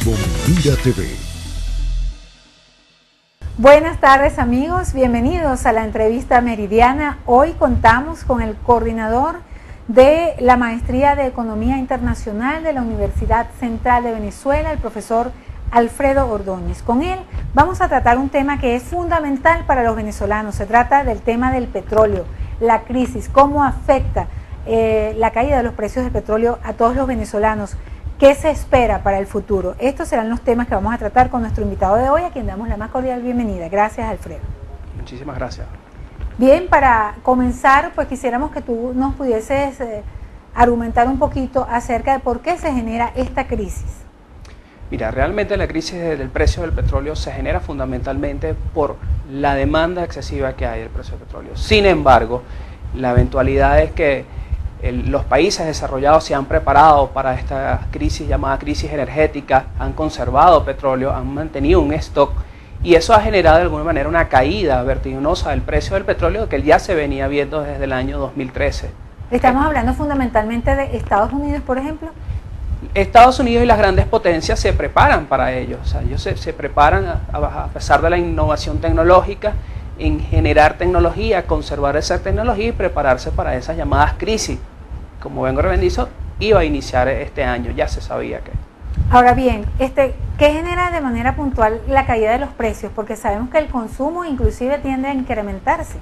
Bombira TV. Buenas tardes amigos, bienvenidos a la entrevista meridiana. Hoy contamos con el coordinador de la Maestría de Economía Internacional de la Universidad Central de Venezuela, el profesor Alfredo Ordóñez. Con él vamos a tratar un tema que es fundamental para los venezolanos. Se trata del tema del petróleo, la crisis, cómo afecta la caída de los precios del petróleo a todos los venezolanos. ¿Qué se espera para el futuro? Estos serán los temas que vamos a tratar con nuestro invitado de hoy, a quien damos la más cordial bienvenida. Gracias, Alfredo. Muchísimas gracias. Bien, para comenzar, pues quisiéramos que tú nos pudieses argumentar un poquito acerca de por qué se genera esta crisis. Mira, realmente la crisis del precio del petróleo se genera fundamentalmente por la demanda excesiva que hay del precio del petróleo. Sin embargo, la eventualidad es que los países desarrollados se han preparado para esta crisis llamada crisis energética, han conservado petróleo, han mantenido un stock y eso ha generado de alguna manera una caída vertiginosa del precio del petróleo que ya se venía viendo desde el año 2013. Estamos hablando fundamentalmente de Estados Unidos, por ejemplo. Estados Unidos y las grandes potencias se preparan para ello, o sea, ellos se preparan a pesar de la innovación tecnológica, en generar tecnología, conservar esa tecnología y prepararse para esas llamadas crisis. Como vengo revendizo, iba a iniciar este año, ya se sabía que. Ahora bien, ¿qué genera de manera puntual la caída de los precios? Porque sabemos que el consumo inclusive tiende a incrementarse.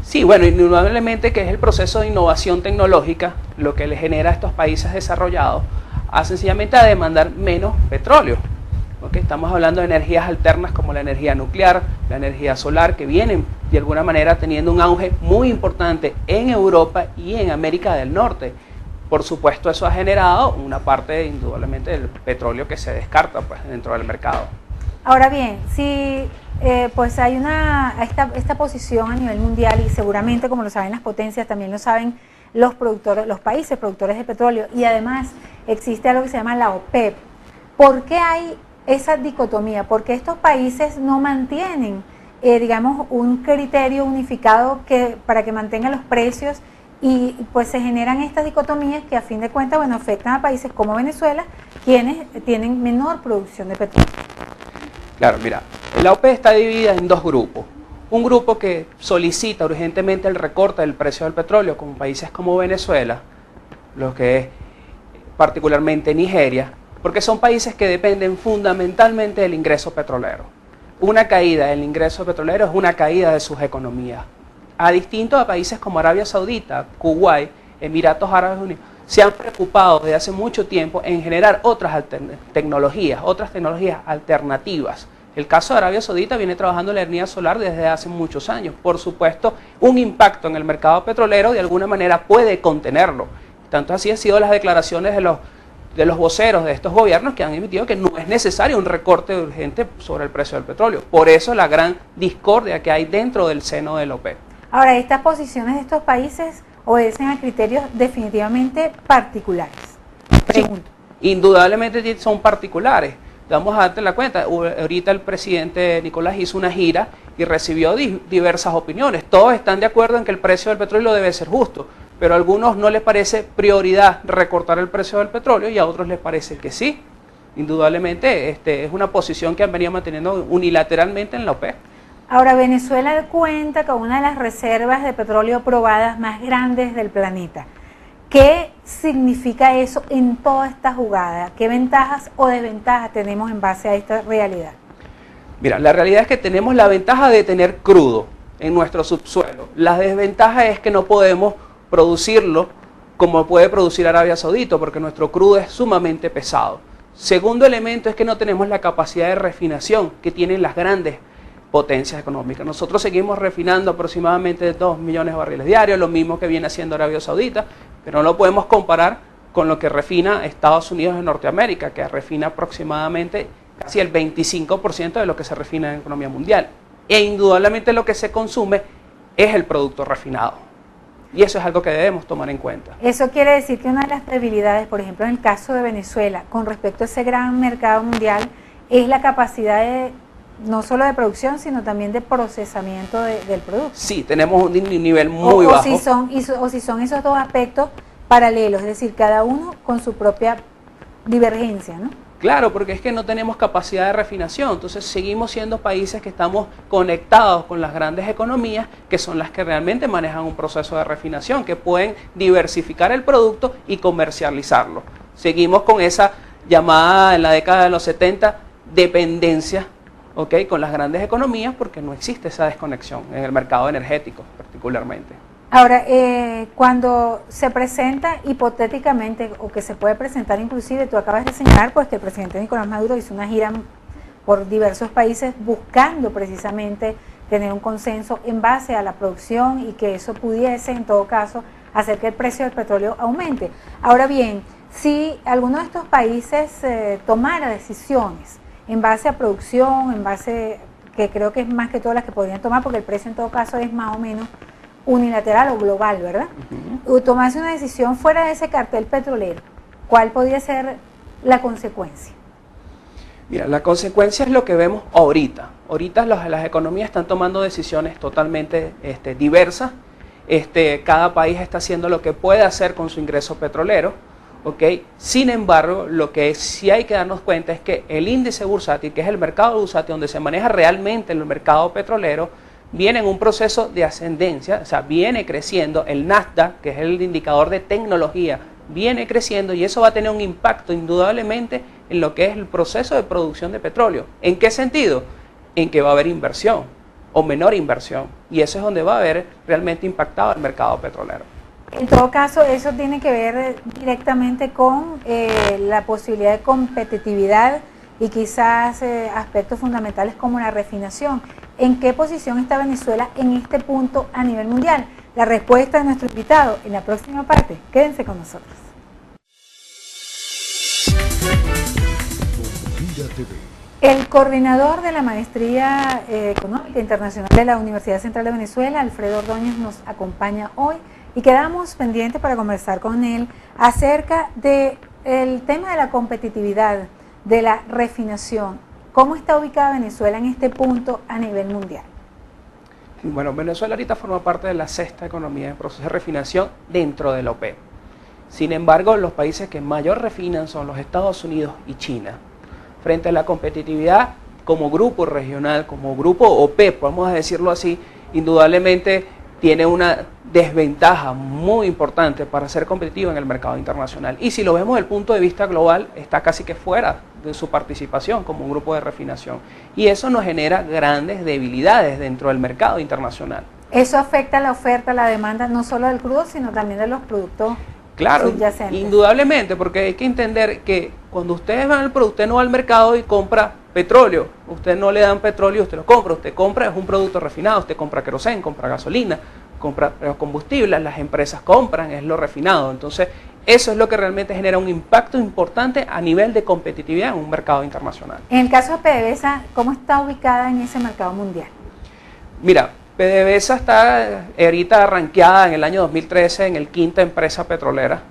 Sí, bueno, indudablemente que es el proceso de innovación tecnológica lo que le genera a estos países desarrollados sencillamente a demandar menos petróleo. ¿Okay? Estamos hablando de energías alternas como la energía nuclear, la energía solar, que vienen de alguna manera teniendo un auge muy importante en Europa y en América del Norte. Por supuesto, eso ha generado una parte indudablemente del petróleo que se descarta pues, dentro del mercado. Ahora bien, si pues hay esta posición a nivel mundial y seguramente, como lo saben las potencias, también lo saben los países productores de petróleo, y además existe algo que se llama la OPEP. ¿Por qué hay esa dicotomía? Porque estos países no mantienen, digamos, un criterio unificado para que mantengan los precios y pues se generan estas dicotomías que a fin de cuentas, bueno, afectan a países como Venezuela, quienes tienen menor producción de petróleo. Claro, mira, la OPEP está dividida en dos grupos. Un grupo que solicita urgentemente el recorte del precio del petróleo, como países como Venezuela, lo que es particularmente Nigeria, porque son países que dependen fundamentalmente del ingreso petrolero. Una caída del ingreso petrolero es una caída de sus economías. A distinto a países como Arabia Saudita, Kuwait, Emiratos Árabes Unidos, se han preocupado desde hace mucho tiempo en generar otras tecnologías alternativas. El caso de Arabia Saudita viene trabajando en la energía solar desde hace muchos años. Por supuesto, un impacto en el mercado petrolero de alguna manera puede contenerlo. Tanto así han sido las declaraciones de los voceros de estos gobiernos que han emitido que no es necesario un recorte urgente sobre el precio del petróleo. Por eso la gran discordia que hay dentro del seno de la OPEP. Ahora, estas posiciones de estos países obedecen a criterios definitivamente particulares. Pregunto. Sí, indudablemente son particulares. Vamos a darte la cuenta, ahorita el presidente Nicolás hizo una gira y recibió diversas opiniones. Todos están de acuerdo en que el precio del petróleo debe ser justo, pero a algunos no les parece prioridad recortar el precio del petróleo y a otros les parece que sí. Indudablemente es una posición que han venido manteniendo unilateralmente en la OPEP. Ahora, Venezuela cuenta con una de las reservas de petróleo probadas más grandes del planeta. ¿Qué significa eso en toda esta jugada? ¿Qué ventajas o desventajas tenemos en base a esta realidad? Mira, la realidad es que tenemos la ventaja de tener crudo en nuestro subsuelo. La desventaja es que no podemos producirlo como puede producir Arabia Saudita, porque nuestro crudo es sumamente pesado. Segundo elemento es que no tenemos la capacidad de refinación que tienen las grandes potencias económicas. Nosotros seguimos refinando aproximadamente 2 millones de barriles diarios, lo mismo que viene haciendo Arabia Saudita, pero no lo podemos comparar con lo que refina Estados Unidos de Norteamérica, que refina aproximadamente casi el 25% de lo que se refina en la economía mundial. E indudablemente lo que se consume es el producto refinado. Y eso es algo que debemos tomar en cuenta. Eso quiere decir que una de las debilidades, por ejemplo, en el caso de Venezuela, con respecto a ese gran mercado mundial, es la capacidad no solo de producción, sino también de procesamiento del producto. Sí, tenemos un nivel muy bajo. Si son esos dos aspectos paralelos, es decir, cada uno con su propia divergencia, ¿no? Claro, porque es que no tenemos capacidad de refinación, entonces seguimos siendo países que estamos conectados con las grandes economías, que son las que realmente manejan un proceso de refinación, que pueden diversificar el producto y comercializarlo. Seguimos con esa llamada en la década de los 70 dependencia, ¿okay?, con las grandes economías, porque no existe esa desconexión en el mercado energético particularmente. Ahora, cuando se presenta hipotéticamente, o que se puede presentar inclusive, tú acabas de señalar pues que el presidente Nicolás Maduro hizo una gira por diversos países buscando precisamente tener un consenso en base a la producción y que eso pudiese en todo caso hacer que el precio del petróleo aumente. Ahora bien, si alguno de estos países tomara decisiones en base a producción, en base, que creo que es más que todas las que podrían tomar, porque el precio en todo caso es más o menos unilateral o global, ¿verdad? Tomarse una decisión fuera de ese cartel petrolero, ¿cuál podría ser la consecuencia? Mira, la consecuencia es lo que vemos ahorita. Ahorita las economías están tomando decisiones totalmente diversas. Cada país está haciendo lo que puede hacer con su ingreso petrolero, ¿ok? Sin embargo, lo que sí hay que darnos cuenta es que el índice bursátil, que es el mercado bursátil donde se maneja realmente el mercado petrolero, viene en un proceso de ascendencia, o sea, viene creciendo. El Nasdaq, que es el indicador de tecnología, viene creciendo y eso va a tener un impacto indudablemente en lo que es el proceso de producción de petróleo. ¿En qué sentido? En que va a haber inversión o menor inversión, y eso es donde va a haber realmente impactado el mercado petrolero. En todo caso, eso tiene que ver directamente con la posibilidad de competitividad y quizás aspectos fundamentales como la refinación. ¿En qué posición está Venezuela en este punto a nivel mundial? La respuesta de nuestro invitado en la próxima parte. Quédense con nosotros. El coordinador de la Maestría Económica Internacional de la Universidad Central de Venezuela, Alfredo Ordóñez, nos acompaña hoy y quedamos pendientes para conversar con él acerca del tema de la competitividad, de la refinación. ¿Cómo está ubicada Venezuela en este punto a nivel mundial? Bueno, Venezuela ahorita forma parte de la sexta economía en proceso de refinación dentro de la OPEP. Sin embargo, los países que mayor refinan son los Estados Unidos y China. Frente a la competitividad como grupo regional, como grupo OPEP, vamos a decirlo así, indudablemente tiene una desventaja muy importante para ser competitivo en el mercado internacional. Y si lo vemos desde el punto de vista global, está casi que fuera de su participación como un grupo de refinación. Y eso nos genera grandes debilidades dentro del mercado internacional. Eso afecta la oferta, la demanda, no solo del crudo, sino también de los productos subyacentes. Indudablemente, porque hay que entender que cuando ustedes van al producto, usted no va al mercado y compra petróleo, usted no le dan petróleo, usted lo compra, usted compra es un producto refinado, usted compra queroseno, compra gasolina, compra combustibles, las empresas compran, es lo refinado. Entonces, eso es lo que realmente genera un impacto importante a nivel de competitividad en un mercado internacional. En el caso de PDVSA, ¿cómo está ubicada en ese mercado mundial? Mira, PDVSA está ahorita rankeada en el año 2013 en el quinta empresa petrolera,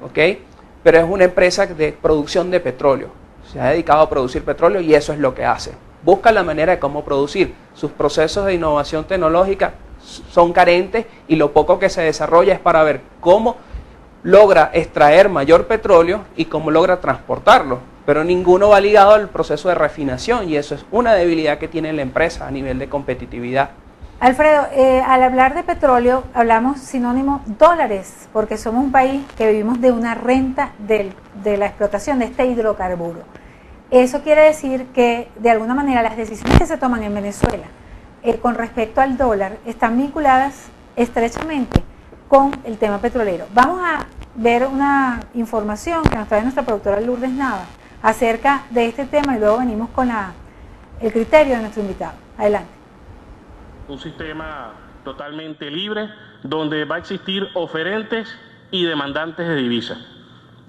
¿ok? Pero es una empresa de producción de petróleo. Se ha dedicado a producir petróleo y eso es lo que hace. Busca la manera de cómo producir. Sus procesos de innovación tecnológica son carentes y lo poco que se desarrolla es para ver cómo logra extraer mayor petróleo y cómo logra transportarlo. Pero ninguno va ligado al proceso de refinación y eso es una debilidad que tiene la empresa a nivel de competitividad. Alfredo, al hablar de petróleo hablamos sinónimo dólares, porque somos un país que vivimos de una renta de la explotación de este hidrocarburo. Eso quiere decir que de alguna manera las decisiones que se toman en Venezuela con respecto al dólar están vinculadas estrechamente con el tema petrolero. Vamos a ver una información que nos trae nuestra productora Lourdes Nava acerca de este tema y luego venimos con el criterio de nuestro invitado. Adelante. Un sistema totalmente libre donde va a existir oferentes y demandantes de divisas.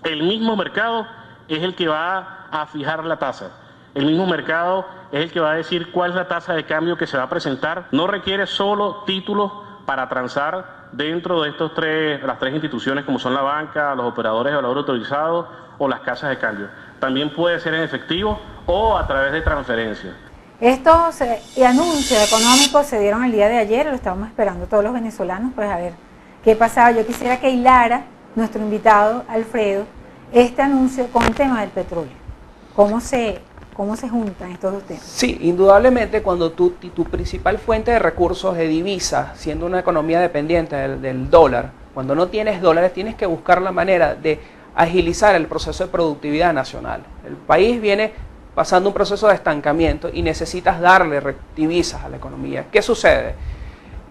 El mismo mercado es el que va a fijar la tasa. El mismo mercado es el que va a decir cuál es la tasa de cambio que se va a presentar. No requiere solo títulos para transar dentro de las tres instituciones como son la banca, los operadores de valor autorizados o las casas de cambio. También puede ser en efectivo o a través de transferencia. Estos anuncios económicos se dieron el día de ayer, lo estábamos esperando todos los venezolanos, pues a ver qué pasaba. Yo quisiera que hilara nuestro invitado Alfredo este anuncio con el tema del petróleo. ¿Cómo se juntan estos dos temas? Sí, indudablemente cuando tu principal fuente de recursos de divisas, siendo una economía dependiente del dólar, cuando no tienes dólares tienes que buscar la manera de agilizar el proceso de productividad nacional. El país viene pasando un proceso de estancamiento y necesitas darle divisas a la economía. ¿Qué sucede?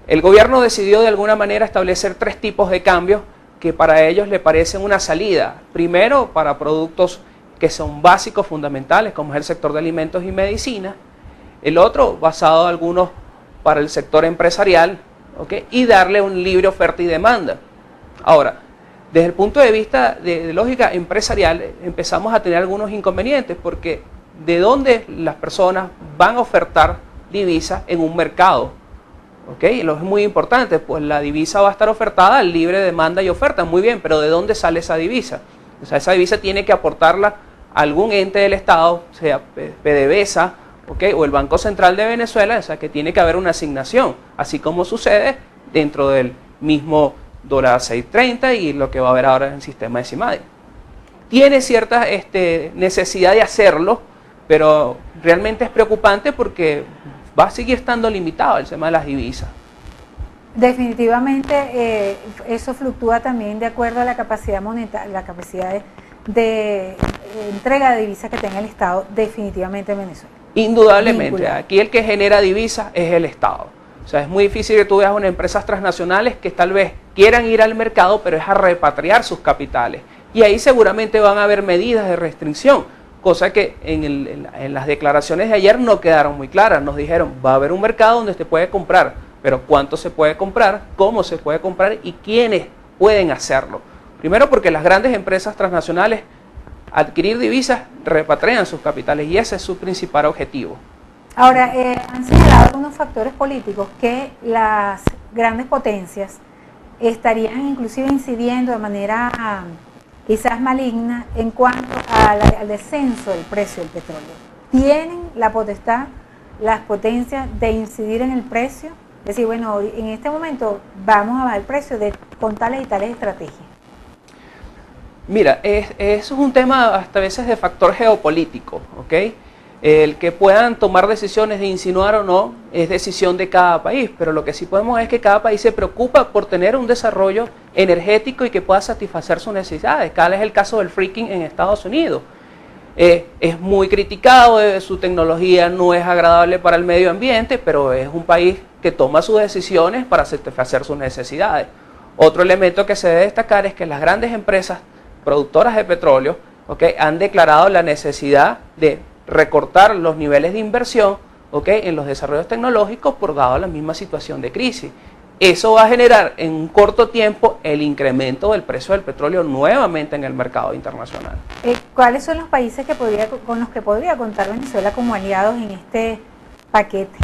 El gobierno decidió de alguna manera establecer 3 tipos de cambios que para ellos le parecen una salida. Primero, para productos que son básicos, fundamentales, como es el sector de alimentos y medicina. El otro, basado en algunos para el sector empresarial, ¿okay? Y darle un libre oferta y demanda. Ahora, desde el punto de vista de lógica empresarial, empezamos a tener algunos inconvenientes, porque ¿de dónde las personas van a ofertar divisas en un mercado? ¿Okay? Lo es muy importante, pues la divisa va a estar ofertada a libre demanda y oferta, muy bien, pero ¿de dónde sale esa divisa? O sea, esa divisa tiene que aportarla algún ente del Estado, sea PDVSA, ¿okay? O el Banco Central de Venezuela, o sea que tiene que haber una asignación, así como sucede dentro del mismo dólar 6.30 y lo que va a haber ahora en el sistema de CIMADI. Tiene cierta necesidad de hacerlo, pero realmente es preocupante porque va a seguir estando limitado el tema de las divisas. Definitivamente eso fluctúa también de acuerdo a la capacidad monetaria, la capacidad de entrega de divisas que tenga el Estado, definitivamente en Venezuela. Indudablemente, Vinculado. aquí el que genera divisas es el Estado. O sea, es muy difícil que tú veas unas empresas transnacionales que tal vez quieran ir al mercado, pero es a repatriar sus capitales. Y ahí seguramente van a haber medidas de restricción, cosa que en las declaraciones de ayer no quedaron muy claras. Nos dijeron, va a haber un mercado donde se puede comprar, pero ¿cuánto se puede comprar? ¿Cómo se puede comprar? ¿Y quiénes pueden hacerlo? Primero porque las grandes empresas transnacionales adquirir divisas repatrian sus capitales y ese es su principal objetivo. Ahora, han señalado algunos factores políticos que las grandes potencias estarían inclusive incidiendo de manera quizás maligna en cuanto al descenso del precio del petróleo. ¿Tienen la potestad las potencias de incidir en el precio? Es decir, bueno, en este momento vamos a bajar el precio con tales y tales estrategias. Mira, eso es un tema hasta a veces de factor geopolítico, ¿ok? El que puedan tomar decisiones de insinuar o no es decisión de cada país, pero lo que sí podemos es que cada país se preocupa por tener un desarrollo energético y que pueda satisfacer sus necesidades. Tal es el caso del fracking en Estados Unidos. Es muy criticado, su tecnología no es agradable para el medio ambiente, pero es un país que toma sus decisiones para satisfacer sus necesidades. Otro elemento que se debe destacar es que las grandes empresas productoras de petróleo, ¿okay? Han declarado la necesidad de recortar los niveles de inversión, ¿okay? En los desarrollos tecnológicos por dado la misma situación de crisis. Eso va a generar en un corto tiempo el incremento del precio del petróleo nuevamente en el mercado internacional. ¿Cuáles son los países con los que podría contar Venezuela como aliados en este paquete?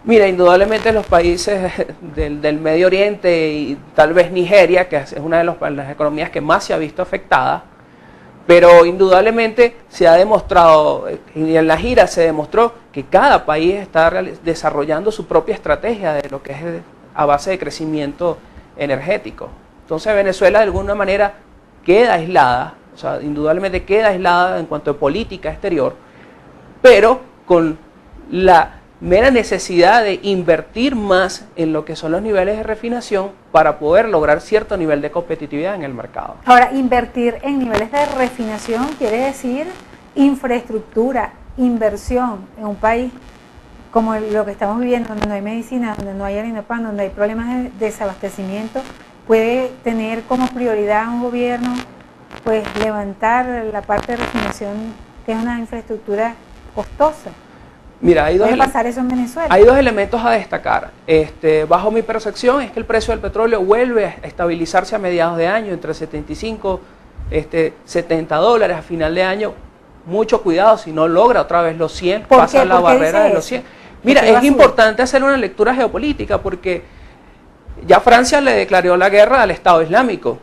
Mira, indudablemente los países del Medio Oriente y tal vez Nigeria, que es una de las economías que más se ha visto afectada, pero indudablemente se ha demostrado, y en la gira se demostró que cada país está desarrollando su propia estrategia de lo que es a base de crecimiento energético. Entonces Venezuela de alguna manera queda aislada, o sea, indudablemente queda aislada en cuanto a política exterior, pero con la mera necesidad de invertir más en lo que son los niveles de refinación para poder lograr cierto nivel de competitividad en el mercado. Ahora, invertir en niveles de refinación quiere decir infraestructura, inversión en un país como lo que estamos viviendo, donde no hay medicina, donde no hay harina de pan, donde hay problemas de desabastecimiento. Puede tener como prioridad un gobierno pues levantar la parte de refinación, que es una infraestructura costosa. Mira, ¿Puede pasar eso en Venezuela? Hay dos elementos a destacar. Bajo mi percepción es que el precio del petróleo vuelve a estabilizarse a mediados de año, entre 75, $70 a final de año. Mucho cuidado si no logra otra vez los 100, pasa la barrera de los 100. Mira, es importante hacer una lectura geopolítica porque ya Francia le declaró la guerra al Estado Islámico,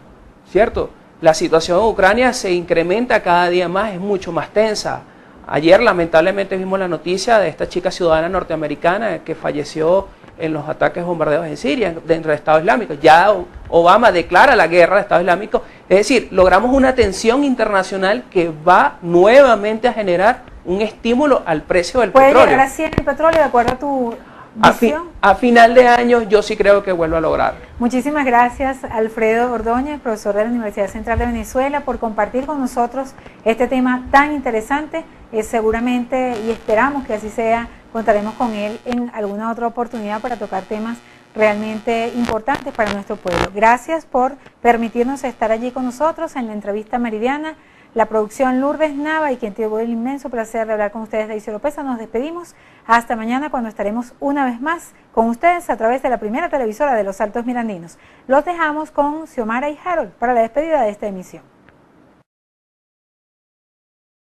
¿cierto? La situación en Ucrania se incrementa cada día más, es mucho más tensa. Ayer lamentablemente vimos la noticia de esta chica ciudadana norteamericana que falleció en los ataques bombardeos en Siria, dentro del Estado Islámico. Ya Obama declara la guerra al Estado Islámico. Es decir, logramos una tensión internacional que va nuevamente a generar un estímulo al precio del petróleo. ¿Puede llegar a 100 el petróleo de acuerdo a tu visión? A final de año yo sí creo que vuelvo a lograr. Muchísimas gracias, Alfredo Ordóñez, profesor de la Universidad Central de Venezuela, por compartir con nosotros este tema tan interesante. Seguramente, y esperamos que así sea, contaremos con él en alguna otra oportunidad para tocar temas realmente importantes para nuestro pueblo. Gracias por permitirnos estar allí con nosotros en la entrevista meridiana. La producción Lourdes Nava y quien tuvo el inmenso placer de hablar con ustedes, Daisy Oropesa. Nos despedimos hasta mañana cuando estaremos una vez más con ustedes a través de la primera televisora de los Altos Mirandinos. Los dejamos con Xiomara y Harold para la despedida de esta emisión.